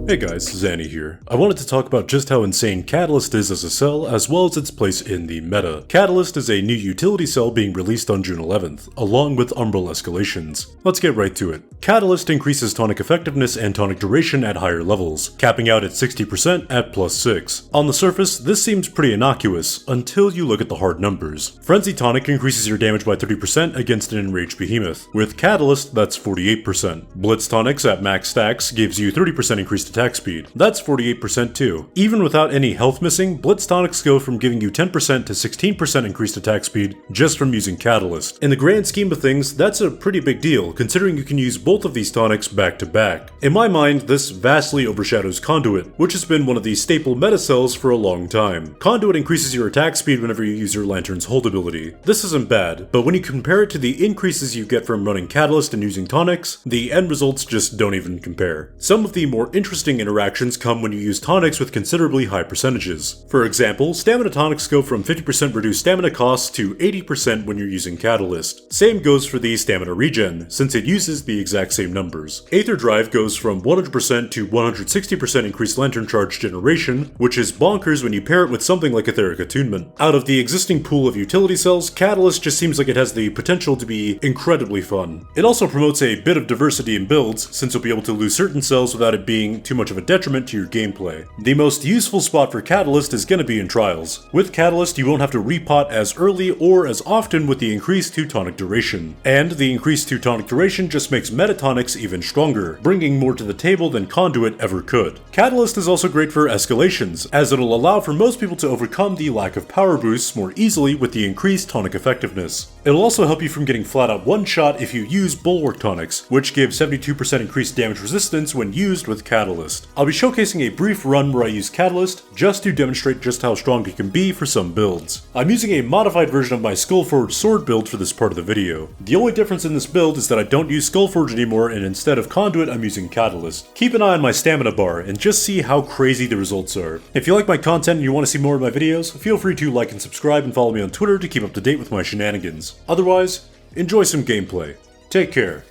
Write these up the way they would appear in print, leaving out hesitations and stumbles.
Hey guys, Zanny here. I wanted to talk about just how insane Catalyst is as a cell, as well as its place in the meta. Catalyst is a new utility cell being released on June 11th, along with Umbral Escalations. Let's get right to it. Catalyst increases tonic effectiveness and tonic duration at higher levels, capping out at 60% at +6. On the surface, this seems pretty innocuous, until you look at the hard numbers. Frenzy Tonic increases your damage by 30% against an enraged behemoth. With Catalyst, that's 48%. Blitz Tonics at max stacks gives you 30% increased attack speed. That's 48% too. Even without any health missing, Blitz Tonics go from giving you 10% to 16% increased attack speed just from using Catalyst. In the grand scheme of things, that's a pretty big deal, considering you can use both of these tonics back to back. In my mind, this vastly overshadows Conduit, which has been one of the staple meta cells for a long time. Conduit increases your attack speed whenever you use your Lantern's hold ability. This isn't bad, but when you compare it to the increases you get from running Catalyst and using tonics, the end results just don't even compare. Some of the more interesting interactions come when you use tonics with considerably high percentages. For example, stamina tonics go from 50% reduced stamina costs to 80% when you're using Catalyst. Same goes for the stamina regen, since it uses the exact same numbers. Aether Drive goes from 100% to 160% increased Lantern charge generation, which is bonkers when you pair it with something like Etheric Attunement. Out of the existing pool of utility cells, Catalyst just seems like it has the potential to be incredibly fun. It also promotes a bit of diversity in builds, since you'll be able to lose certain cells without it being too much of a detriment to your gameplay. The most useful spot for Catalyst is going to be in Trials. With Catalyst, you won't have to repot as early or as often with the increased 2 tonic duration. And the increased 2 tonic duration just makes metatonics even stronger, bringing more to the table than Conduit ever could. Catalyst is also great for escalations, as it'll allow for most people to overcome the lack of power boosts more easily with the increased tonic effectiveness. It'll also help you from getting flat out one-shot if you use Bulwark tonics, which give 72% increased damage resistance when used with Catalyst. I'll be showcasing a brief run where I use Catalyst just to demonstrate just how strong it can be for some builds. I'm using a modified version of my Skullforge sword build for this part of the video. The only difference in this build is that I don't use Skullforge anymore, and instead of Conduit I'm using Catalyst. Keep an eye on my stamina bar and just see how crazy the results are. If you like my content and you want to see more of my videos, feel free to like and subscribe and follow me on Twitter to keep up to date with my shenanigans. Otherwise, enjoy some gameplay, take care,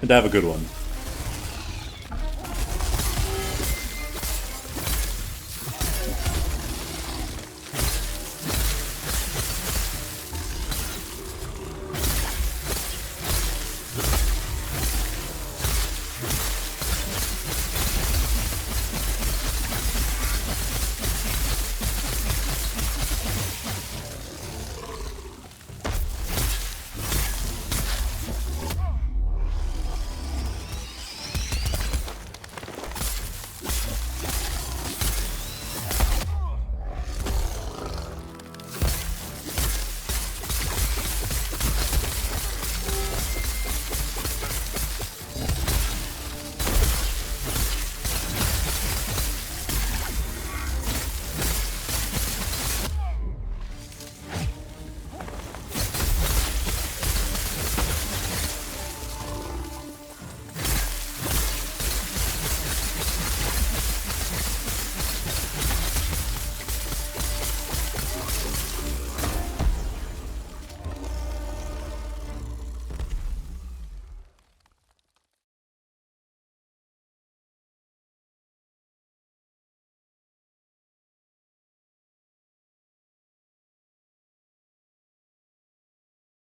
and have a good one.